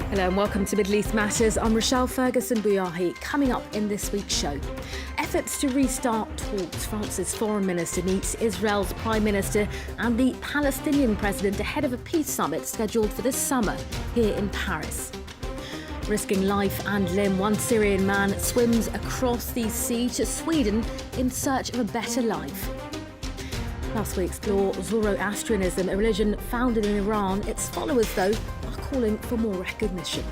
Hello and welcome to Middle East Matters. I'm Rochelle Ferguson-Bouyahi. Coming up in this week's show, efforts to restart talks. France's Foreign Minister meets Israel's Prime Minister and the Palestinian President ahead of a peace summit scheduled for this summer here in Paris. Risking life and limb, one Syrian man swims across the sea to Sweden in search of a better life. Plus we explore Zoroastrianism, a religion founded in Iran. Its followers, though, are calling for more recognition.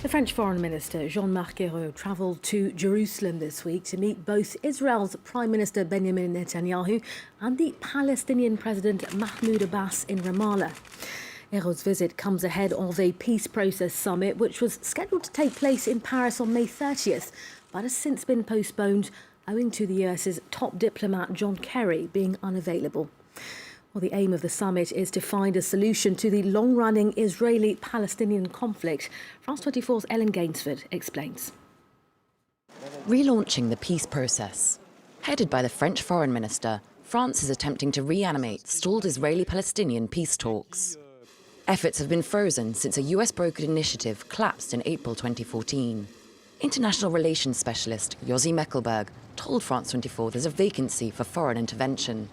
The French Foreign Minister Jean-Marc Ayrault travelled to Jerusalem this week to meet both Israel's Prime Minister Benjamin Netanyahu and the Palestinian President Mahmoud Abbas in Ramallah. Ayrault's visit comes ahead of a peace process summit which was scheduled to take place in Paris on May 30th, but has since been postponed owing to the US's top diplomat John Kerry being unavailable. Well, the aim of the summit is to find a solution to the long-running Israeli-Palestinian conflict. France 24's Ellen Gainsford explains. Relaunching the peace process. Headed by the French Foreign Minister, France is attempting to reanimate stalled Israeli-Palestinian peace talks. Efforts have been frozen since a US-brokered initiative collapsed in April 2014. International relations specialist Josie Meckelberg told France 24 there's a vacancy for foreign intervention.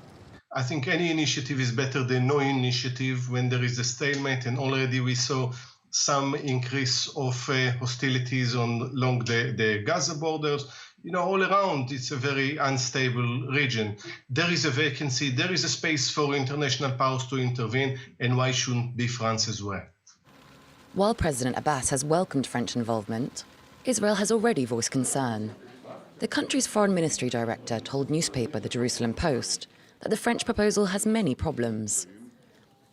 I think any initiative is better than no initiative when there is a stalemate, and already we saw some increase of hostilities along the Gaza borders. You know, all around it's a very unstable region. There is a vacancy, there is a space for international powers to intervene, and why shouldn't be France as well? While President Abbas has welcomed French involvement, Israel has already voiced concern. The country's foreign ministry director told newspaper The Jerusalem Post that the French proposal has many problems,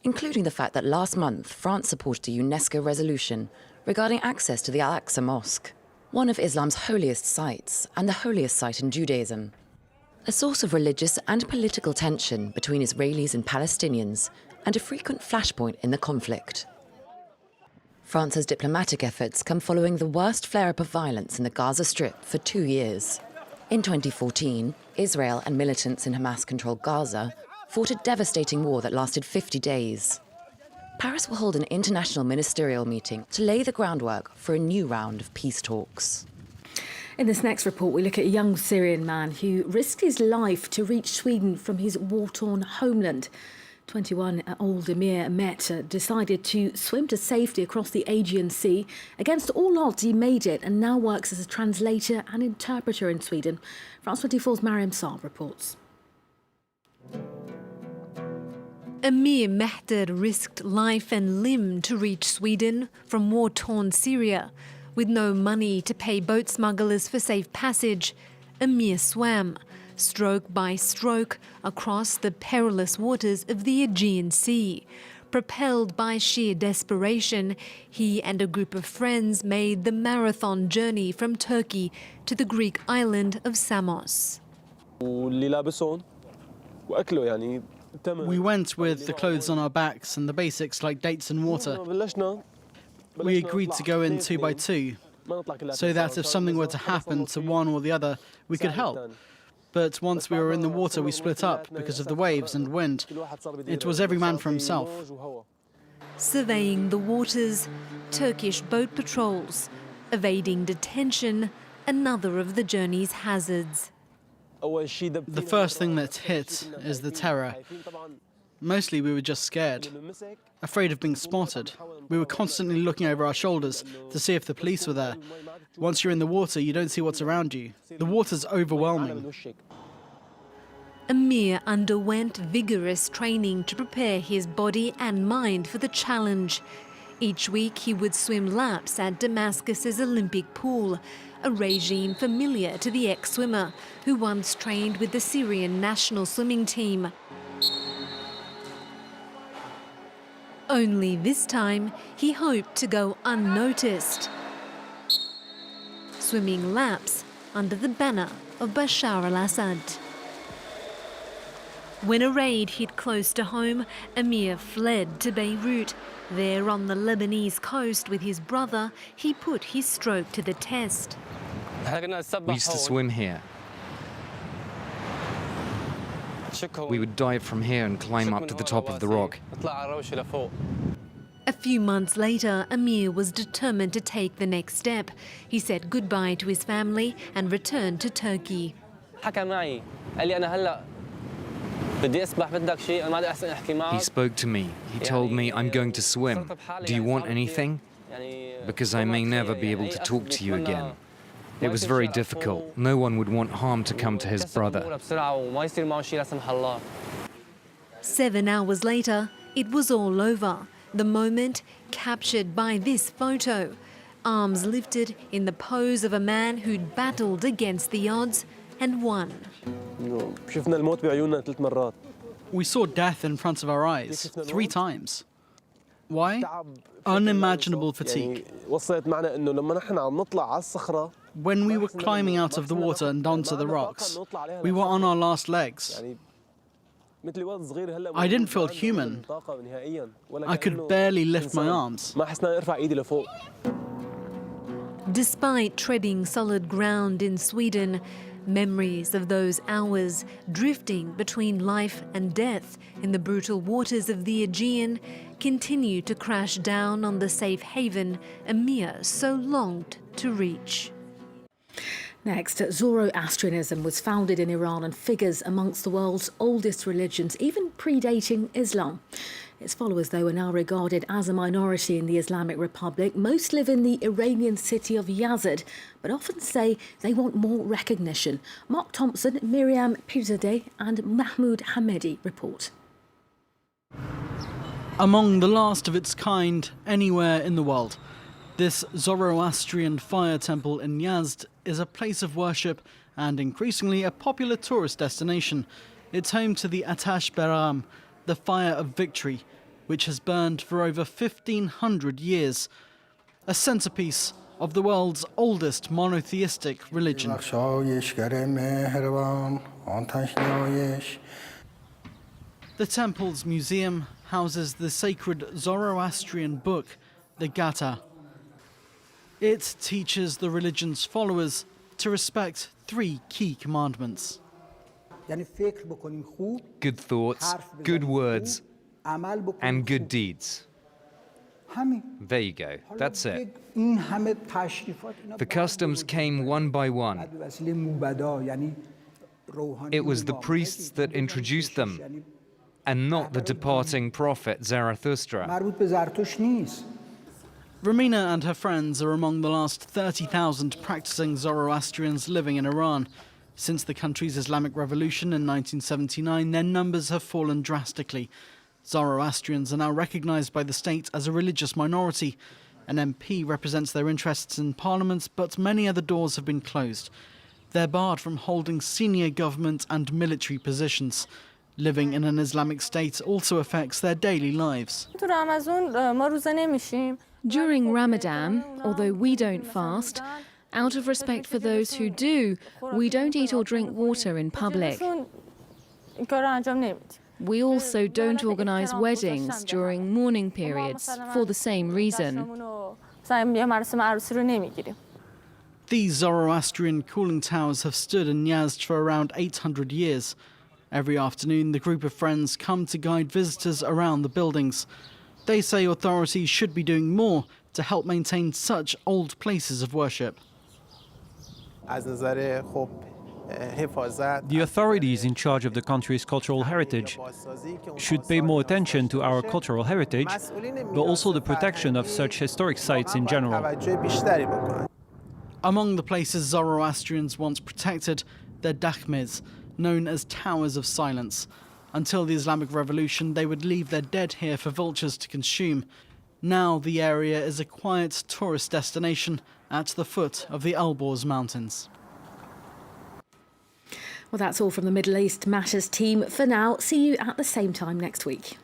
including the fact that last month France supported a UNESCO resolution regarding access to the Al-Aqsa Mosque, one of Islam's holiest sites and the holiest site in Judaism, a source of religious and political tension between Israelis and Palestinians and a frequent flashpoint in the conflict. France's diplomatic efforts come following the worst flare-up of violence in the Gaza Strip for 2 years. In 2014, Israel and militants in Hamas-controlled Gaza fought a devastating war that lasted 50 days. Paris will hold an international ministerial meeting to lay the groundwork for a new round of peace talks. In this next report, we look at a young Syrian man who risked his life to reach Sweden from his war-torn homeland. 21-year-old Amir Mehtr decided to swim to safety across the Aegean Sea. Against all odds, he made it and now works as a translator and interpreter in Sweden. France 24's Mariam Saab reports. Amir Mehtr risked life and limb to reach Sweden from war-torn Syria. With no money to pay boat smugglers for safe passage, Amir swam, stroke by stroke, across the perilous waters of the Aegean Sea. Propelled by sheer desperation, he and a group of friends made the marathon journey from Turkey to the Greek island of Samos. We went with the clothes on our backs and the basics like dates and water. We agreed to go in 2 by 2, so that if something were to happen to one or the other, we could help. But once we were in the water, we split up because of the waves and wind. It was every man for himself. Surveying the waters, Turkish boat patrols, evading detention, another of the journey's hazards. The first thing that hit is the terror. Mostly we were just scared, afraid of being spotted. We were constantly looking over our shoulders to see if the police were there. Once you're in the water, you don't see what's around you. The water's overwhelming. Amir underwent vigorous training to prepare his body and mind for the challenge. Each week he would swim laps at Damascus's Olympic pool, a regime familiar to the ex-swimmer who once trained with the Syrian national swimming team. Only this time he hoped to go unnoticed, swimming laps under the banner of Bashar al-Assad. When a raid hit close to home, Amir fled to Beirut. There on the Lebanese coast with his brother, he put his stroke to the test. We used to swim here. We would dive from here and climb up to the top of the rock. A few months later, Amir was determined to take the next step. He said goodbye to his family and returned to Turkey. He spoke to me. He told me, I'm going to swim. Do you want anything? Because I may never be able to talk to you again. It was very difficult. No one would want harm to come to his brother. 7 hours later, it was all over. The moment captured by this photo. Arms lifted in the pose of a man who'd battled against the odds and won. We saw death in front of our eyes 3 times. Why? Unimaginable fatigue. When we were climbing out of the water and onto the rocks, we were on our last legs. I didn't feel human. I could barely lift my arms. Despite treading solid ground in Sweden, memories of those hours drifting between life and death in the brutal waters of the Aegean continue to crash down on the safe haven Amir so longed to reach. Next, Zoroastrianism was founded in Iran and figures amongst the world's oldest religions, even predating Islam. Its followers, though, are now regarded as a minority in the Islamic Republic. Most live in the Iranian city of Yazd, but often say they want more recognition. Mark Thompson, Miriam Pirzadeh and Mahmoud Hamedi report. Among the last of its kind anywhere in the world, this Zoroastrian fire temple in Yazd is a place of worship and increasingly a popular tourist destination. It's home to the Atash Beram, the fire of victory, which has burned for over 1,500 years, a centerpiece of the world's oldest monotheistic religion. The temple's museum houses the sacred Zoroastrian book, the Gata. It teaches the religion's followers to respect 3 key commandments. Good thoughts, good words, and good deeds. There you go. That's it. The customs came one by one. It was the priests that introduced them, and not the departing prophet Zarathustra. Romina and her friends are among the last 30,000 practicing Zoroastrians living in Iran. Since the country's Islamic Revolution in 1979, their numbers have fallen drastically. Zoroastrians are now recognized by the state as a religious minority. An MP represents their interests in Parliament, but many other doors have been closed. They're barred from holding senior government and military positions. Living in an Islamic state also affects their daily lives. During Ramadan, although we don't fast, out of respect for those who do, we don't eat or drink water in public. We also don't organise weddings during mourning periods for the same reason. These Zoroastrian cooling towers have stood in Yazd for around 800 years. Every afternoon, the group of friends come to guide visitors around the buildings. They say authorities should be doing more to help maintain such old places of worship. The authorities in charge of the country's cultural heritage should pay more attention to our cultural heritage, but also the protection of such historic sites in general. Among the places Zoroastrians once protected, they're dakhmes, known as Towers of Silence. Until the Islamic Revolution, they would leave their dead here for vultures to consume. Now the area is a quiet tourist destination at the foot of the Elborz Mountains. Well, that's all from the Middle East Matters team for now. See you at the same time next week.